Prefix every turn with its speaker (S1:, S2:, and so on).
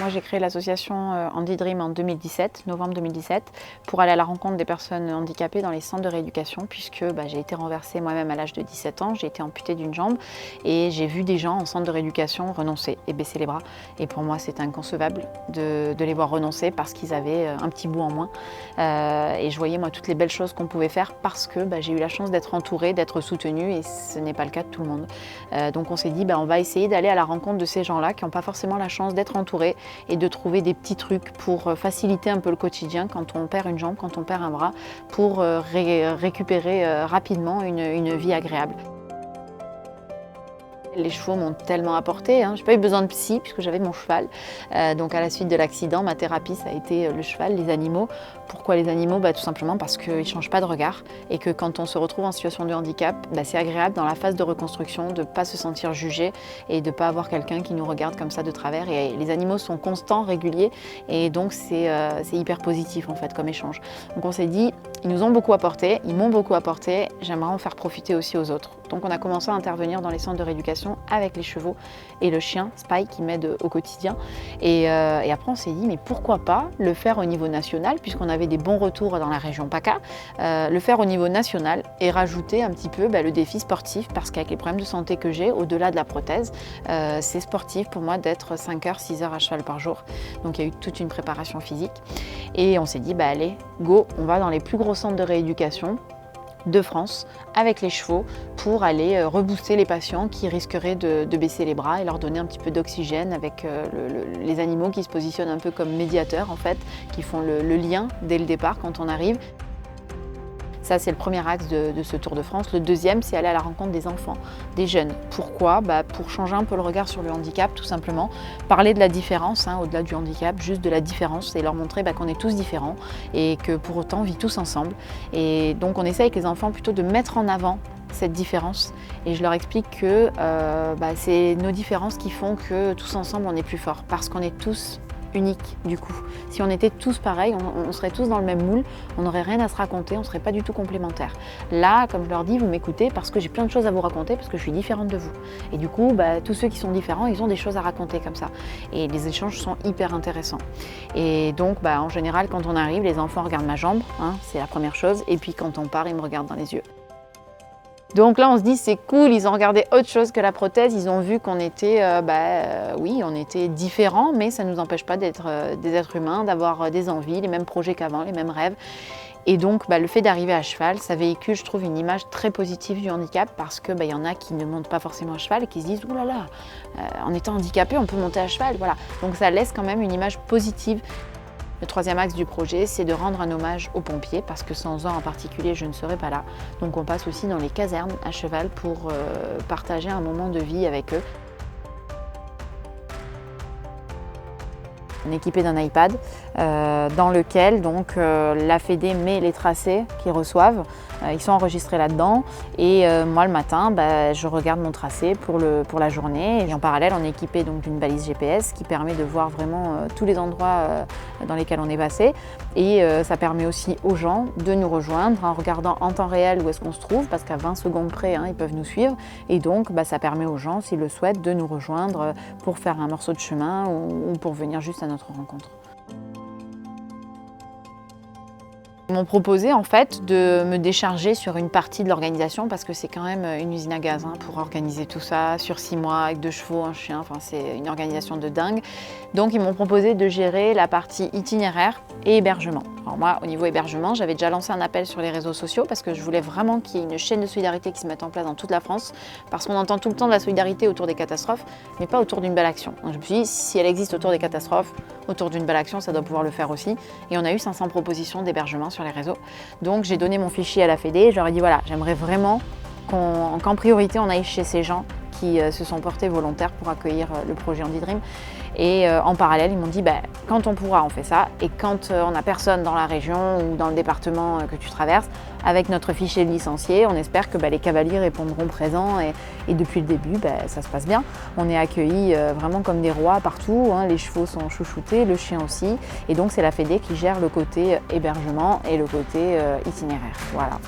S1: Moi, j'ai créé l'association Handy Dream en 2017, novembre 2017, pour aller à la rencontre des personnes handicapées dans les centres de rééducation, puisque j'ai été renversée moi-même à l'âge de 17 ans, j'ai été amputée d'une jambe et j'ai vu des gens en centre de rééducation renoncer et baisser les bras. Et pour moi, c'était inconcevable de les voir renoncer parce qu'ils avaient un petit bout en moins. Et je voyais moi toutes les belles choses qu'on pouvait faire parce que j'ai eu la chance d'être entourée, d'être soutenue, et ce n'est pas le cas de tout le monde. Donc on s'est dit, on va essayer d'aller à la rencontre de ces gens-là qui n'ont pas forcément la chance d'être entourés et de trouver des petits trucs pour faciliter un peu le quotidien quand on perd une jambe, quand on perd un bras, pour récupérer rapidement une vie agréable. Les chevaux m'ont tellement apporté, je n'ai pas eu besoin de psy puisque j'avais mon cheval. Donc à la suite de l'accident, ma thérapie ça a été le cheval, les animaux. Pourquoi les animaux? Tout simplement parce qu'ils ne changent pas de regard et que quand on se retrouve en situation de handicap, c'est agréable dans la phase de reconstruction de ne pas se sentir jugé et de ne pas avoir quelqu'un qui nous regarde comme ça de travers. Et les animaux sont constants, réguliers, et donc c'est hyper positif en fait comme échange. Donc on s'est dit, ils nous ont beaucoup apporté, ils m'ont beaucoup apporté, j'aimerais en faire profiter aussi aux autres. Donc on a commencé à intervenir dans les centres de rééducation avec les chevaux et le chien, Spy, qui m'aide au quotidien. Et après on s'est dit, mais pourquoi pas le faire au niveau national, puisqu'on avait des bons retours dans la région PACA, le faire au niveau national et rajouter un petit peu le défi sportif, parce qu'avec les problèmes de santé que j'ai, au-delà de la prothèse, c'est sportif pour moi d'être 5 heures, 6 heures à cheval par jour. Donc il y a eu toute une préparation physique. Et on s'est dit, allez, go, on va dans les plus gros centres de rééducation de France avec les chevaux pour aller rebooster les patients qui risqueraient de baisser les bras et leur donner un petit peu d'oxygène avec les animaux qui se positionnent un peu comme médiateurs en fait, qui font le lien dès le départ quand on arrive. Ça, c'est le premier axe de ce Tour de France. Le deuxième, c'est aller à la rencontre des enfants, des jeunes. Pourquoi? Pour changer un peu le regard sur le handicap, tout simplement. Parler de la différence, au-delà du handicap, juste de la différence, et leur montrer qu'on est tous différents et que pour autant, on vit tous ensemble. Et donc, on essaie avec les enfants plutôt de mettre en avant cette différence. Et je leur explique que c'est nos différences qui font que tous ensemble, on est plus forts. Parce qu'on est tous unique du coup. Si on était tous pareils, on serait tous dans le même moule, on n'aurait rien à se raconter, on ne serait pas du tout complémentaires. Là, comme je leur dis, vous m'écoutez parce que j'ai plein de choses à vous raconter, parce que je suis différente de vous. Et du coup, tous ceux qui sont différents, ils ont des choses à raconter comme ça. Et les échanges sont hyper intéressants. Et donc, en général, quand on arrive, les enfants regardent ma jambe, c'est la première chose, et puis quand on part, ils me regardent dans les yeux. Donc là, on se dit, c'est cool, ils ont regardé autre chose que la prothèse, ils ont vu qu'on était, oui, on était différents, mais ça ne nous empêche pas d'être des êtres humains, d'avoir des envies, les mêmes projets qu'avant, les mêmes rêves. Et donc, le fait d'arriver à cheval, ça véhicule, je trouve, une image très positive du handicap, parce que y en a qui ne montent pas forcément à cheval et qui se disent, ouh là là, en étant handicapé, on peut monter à cheval, voilà. Donc ça laisse quand même une image positive. Le troisième axe du projet, c'est de rendre un hommage aux pompiers, parce que sans eux en particulier, je ne serais pas là. Donc on passe aussi dans les casernes à cheval pour partager un moment de vie avec eux. On est équipé d'un iPad dans lequel la Fédé met les tracés qu'ils reçoivent. Ils sont enregistrés là-dedans et moi le matin je regarde mon tracé pour la journée, et en parallèle on est équipé d'une balise GPS qui permet de voir vraiment tous les endroits dans lesquels on est passé, et ça permet aussi aux gens de nous rejoindre en regardant en temps réel où est-ce qu'on se trouve, parce qu'à 20 secondes près ils peuvent nous suivre, et donc ça permet aux gens, s'ils le souhaitent, de nous rejoindre pour faire un morceau de chemin ou pour venir juste à notre rencontre. Ils m'ont proposé en fait de me décharger sur une partie de l'organisation, parce que c'est quand même une usine à gaz pour organiser tout ça sur 6 mois avec 2 chevaux, un chien, c'est une organisation de dingue. Donc ils m'ont proposé de gérer la partie itinéraire et hébergement. Alors moi, au niveau hébergement, j'avais déjà lancé un appel sur les réseaux sociaux parce que je voulais vraiment qu'il y ait une chaîne de solidarité qui se mette en place dans toute la France, parce qu'on entend tout le temps de la solidarité autour des catastrophes, mais pas autour d'une belle action. Donc je me suis dit, si elle existe autour des catastrophes, autour d'une belle action, ça doit pouvoir le faire aussi. Et on a eu 500 propositions d'hébergement sur les réseaux. Donc j'ai donné mon fichier à la Fédé, je leur ai dit voilà, j'aimerais vraiment qu'en priorité on aille chez ces gens qui se sont portés volontaires pour accueillir le projet Handy Dream. Et en parallèle, ils m'ont dit quand on pourra, on fait ça. Et quand on n'a personne dans la région ou dans le département que tu traverses, avec notre fichier de licenciés, on espère que les cavaliers répondront présents. Et depuis le début, ça se passe bien. On est accueillis vraiment comme des rois partout. Les chevaux sont chouchoutés, le chien aussi. Et donc, c'est la Fédé qui gère le côté hébergement et le côté itinéraire. Voilà.